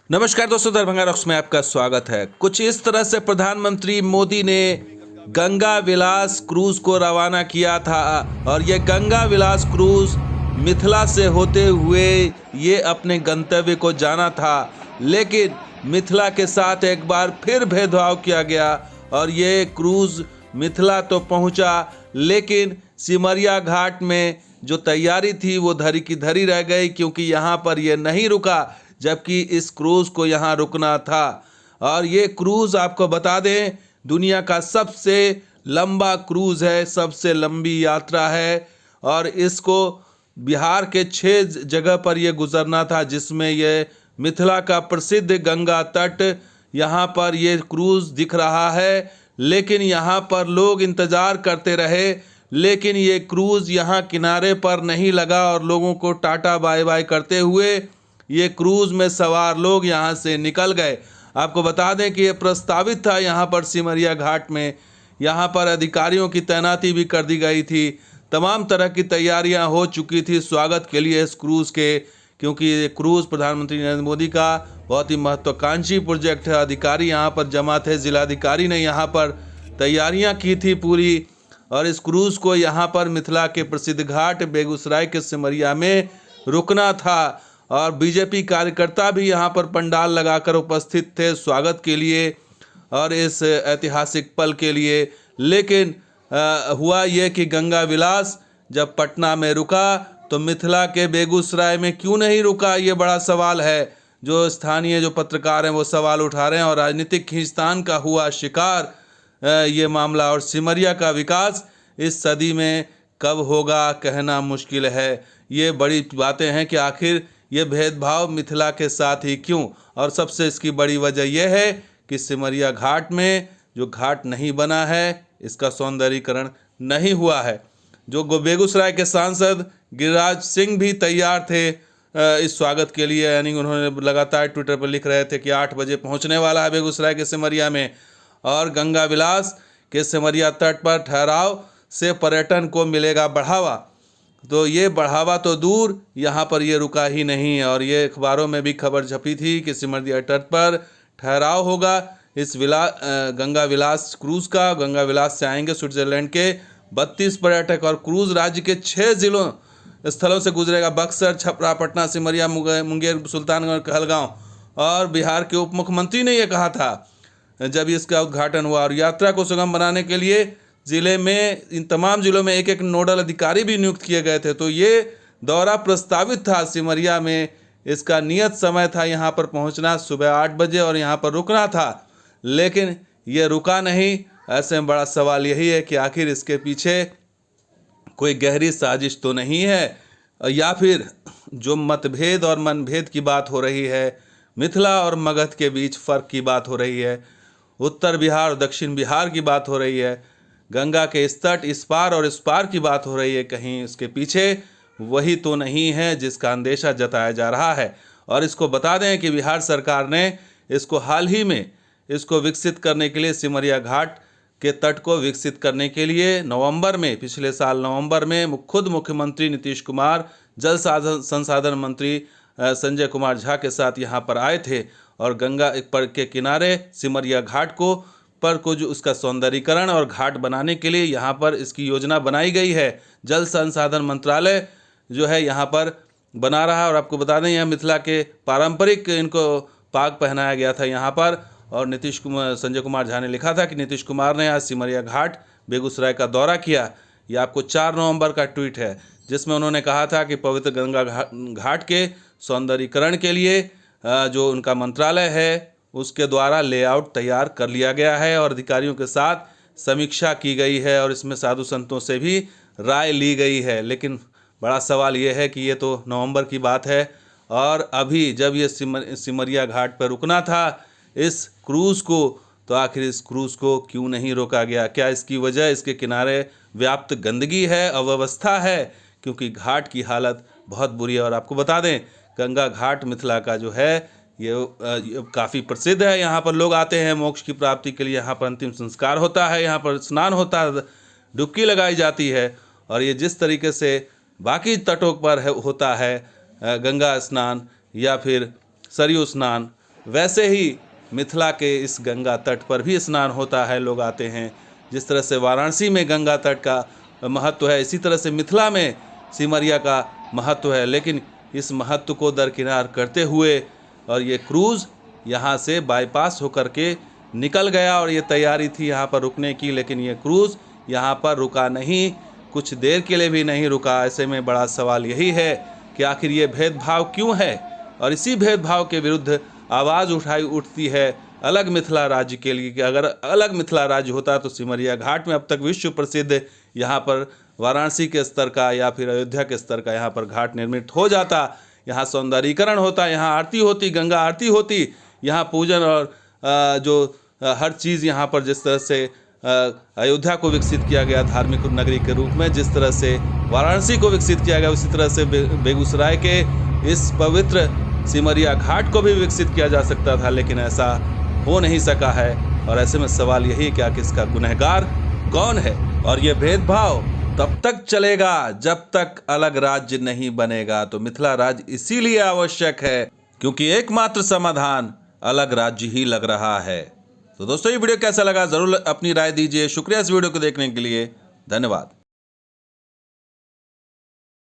नमस्कार दोस्तों, दरभंगा रॉक्स में आपका स्वागत है। कुछ इस तरह से प्रधानमंत्री मोदी ने गंगा विलास क्रूज को रवाना किया था और ये गंगा विलास क्रूज मिथिला से होते हुए ये अपने गंतव्य को जाना था, लेकिन मिथिला के साथ एक बार फिर भेदभाव किया गया और ये क्रूज मिथिला तो पहुंचा, लेकिन सिमरिया घाट में जो तैयारी थी वो धरी की धरी रह गई, क्योंकि यहाँ पर ये नहीं रुका जबकि इस क्रूज को यहाँ रुकना था। और ये क्रूज आपको बता दें, दुनिया का सबसे लंबा क्रूज है, सबसे लंबी यात्रा है और इसको बिहार के 6 जगह पर ये गुजरना था, जिसमें ये मिथिला का प्रसिद्ध गंगा तट यहाँ पर ये क्रूज दिख रहा है। लेकिन यहाँ पर लोग इंतज़ार करते रहे, लेकिन ये क्रूज यहाँ किनारे पर नहीं लगा और लोगों को टाटा बाय बाय करते हुए ये क्रूज में सवार लोग यहाँ से निकल गए। आपको बता दें कि ये प्रस्तावित था यहाँ पर सिमरिया घाट में, यहाँ पर अधिकारियों की तैनाती भी कर दी गई थी, तमाम तरह की तैयारियां हो चुकी थी स्वागत के लिए इस क्रूज़ के, क्योंकि ये क्रूज़ प्रधानमंत्री नरेंद्र मोदी का बहुत ही महत्वाकांक्षी प्रोजेक्ट है। अधिकारी यहाँ पर जमा थे, जिलाधिकारी ने यहाँ पर तैयारियाँ की थी पूरी, और इस क्रूज़ को यहाँ पर मिथिला के प्रसिद्ध घाट बेगूसराय के सिमरिया में रुकना था। और बीजेपी कार्यकर्ता भी यहाँ पर पंडाल लगाकर उपस्थित थे स्वागत के लिए और इस ऐतिहासिक पल के लिए। लेकिन हुआ ये कि गंगा विलास जब पटना में रुका तो मिथिला के बेगूसराय में क्यों नहीं रुका, ये बड़ा सवाल है। जो स्थानीय जो पत्रकार हैं वो सवाल उठा रहे हैं और राजनीतिक खींचतान का हुआ शिकार ये मामला। और सिमरिया का विकास इस सदी में कब होगा कहना मुश्किल है। ये बड़ी बातें हैं कि आखिर ये भेदभाव मिथिला के साथ ही क्यों, और सबसे इसकी बड़ी वजह यह है कि सिमरिया घाट में जो घाट नहीं बना है, इसका सौंदर्यीकरण नहीं हुआ है। जो बेगूसराय के सांसद गिरिराज सिंह भी तैयार थे इस स्वागत के लिए, यानी उन्होंने लगातार ट्विटर पर लिख रहे थे कि 8 बजे पहुंचने वाला है बेगूसराय के सिमरिया में, और गंगा विलास के सिमरिया तट पर ठहराव से पर्यटन को मिलेगा बढ़ावा। तो ये बढ़ावा तो दूर, यहाँ पर ये रुका ही नहीं। और ये अखबारों में भी खबर छपी थी कि सिमरिया तट पर ठहराव होगा इस गंगा विलास क्रूज़ का। गंगा विलास से आएंगे स्विट्जरलैंड के 32 पर्यटक और क्रूज़ राज्य के 6 जिलों स्थलों से गुजरेगा। बक्सर, छपरा, पटना, सिमरिया, मुंगेर, सुल्तानगंज, कहलगांव। और बिहार के उप मुख्यमंत्री ने यह कहा था जब इसका उद्घाटन हुआ। और यात्रा को सुगम बनाने के लिए ज़िले में, इन तमाम ज़िलों में एक नोडल अधिकारी भी नियुक्त किए गए थे। तो ये दौरा प्रस्तावित था सिमरिया में, इसका नियत समय था यहाँ पर पहुँचना सुबह 8 बजे और यहाँ पर रुकना था, लेकिन ये रुका नहीं। ऐसे में बड़ा सवाल यही है कि आखिर इसके पीछे कोई गहरी साजिश तो नहीं है, या फिर जो मतभेद और मनभेद की बात हो रही है, मिथिला और मगध के बीच फ़र्क की बात हो रही है, उत्तर बिहार और दक्षिण बिहार की बात हो रही है, गंगा के इस तट इस पार और इस पार की बात हो रही है, कहीं इसके पीछे वही तो नहीं है जिसका अंदेशा जताया जा रहा है। और इसको बता दें कि बिहार सरकार ने इसको हाल ही में इसको विकसित करने के लिए, सिमरिया घाट के तट को विकसित करने के लिए नवंबर में, पिछले साल नवंबर में खुद मुख्यमंत्री नीतीश कुमार, जल संसाधन मंत्री संजय कुमार झा के साथ यहाँ पर आए थे और गंगा पर के किनारे सिमरिया घाट को पर कुछ उसका सौंदर्यीकरण और घाट बनाने के लिए यहाँ पर इसकी योजना बनाई गई है। जल संसाधन मंत्रालय जो है यहाँ पर बना रहा है। और आपको बता दें यहाँ मिथिला के पारंपरिक इनको पाग पहनाया गया था यहाँ पर। और संजय कुमार झा ने लिखा था कि नीतीश कुमार ने आज सिमरिया घाट बेगूसराय का दौरा किया। यह आपको 4 नवंबर का ट्वीट है, जिसमें उन्होंने कहा था कि पवित्र गंगा घाट के सौंदर्यीकरण के लिए जो उनका मंत्रालय है उसके द्वारा लेआउट तैयार कर लिया गया है और अधिकारियों के साथ समीक्षा की गई है और इसमें साधु संतों से भी राय ली गई है। लेकिन बड़ा सवाल ये है कि ये तो नवंबर की बात है और अभी जब ये सिमरिया घाट पर रुकना था इस क्रूज़ को, तो आखिर इस क्रूज़ को क्यों नहीं रोका गया? क्या इसकी वजह इसके किनारे व्याप्त गंदगी है, अव्यवस्था है? क्योंकि घाट की हालत बहुत बुरी है। और आपको बता दें गंगा घाट मिथिला का जो है ये काफ़ी प्रसिद्ध है। यहाँ पर लोग आते हैं मोक्ष की प्राप्ति के लिए, यहाँ पर अंतिम संस्कार होता है, यहाँ पर स्नान होता है, डुबकी लगाई जाती है। और ये जिस तरीके से बाकी तटों पर होता है गंगा स्नान या फिर सरयू स्नान, वैसे ही मिथिला के इस गंगा तट पर भी स्नान होता है, लोग आते हैं। जिस तरह से वाराणसी में गंगा तट का महत्व है, इसी तरह से मिथिला में सिमरिया का महत्व है। लेकिन इस महत्व को दरकिनार करते हुए और ये क्रूज़ यहाँ से बाईपास होकर के निकल गया और ये तैयारी थी यहाँ पर रुकने की, लेकिन ये क्रूज़ यहाँ पर रुका नहीं, कुछ देर के लिए भी नहीं रुका। ऐसे में बड़ा सवाल यही है कि आखिर ये भेदभाव क्यों है, और इसी भेदभाव के विरुद्ध आवाज़ उठती है अलग मिथिला राज्य के लिए कि अगर अलग मिथिला राज्य होता तो सिमरिया घाट में अब तक विश्व प्रसिद्ध यहाँ पर वाराणसी के स्तर का या फिर अयोध्या के स्तर का यहाँ पर घाट निर्मित हो जाता, यहाँ सौंदर्यीकरण होता, यहाँ आरती होती, गंगा आरती होती, यहाँ पूजन और जो हर चीज़ यहाँ पर जिस तरह से अयोध्या को विकसित किया गया धार्मिक नगरी के रूप में, जिस तरह से वाराणसी को विकसित किया गया, उसी तरह से बेगूसराय के इस पवित्र सिमरिया घाट को भी विकसित किया जा सकता था, लेकिन ऐसा हो नहीं सका है। और ऐसे में सवाल यही कि आखिर इसका गुनहगार कौन है। और ये भेदभाव तब तक चलेगा जब तक अलग राज्य नहीं बनेगा। तो मिथिला राज्य इसीलिए आवश्यक है क्योंकि एकमात्र समाधान अलग राज्य ही लग रहा है। तो दोस्तों, ये वीडियो कैसा लगा जरूर अपनी राय दीजिए। शुक्रिया इस वीडियो को देखने के लिए, धन्यवाद।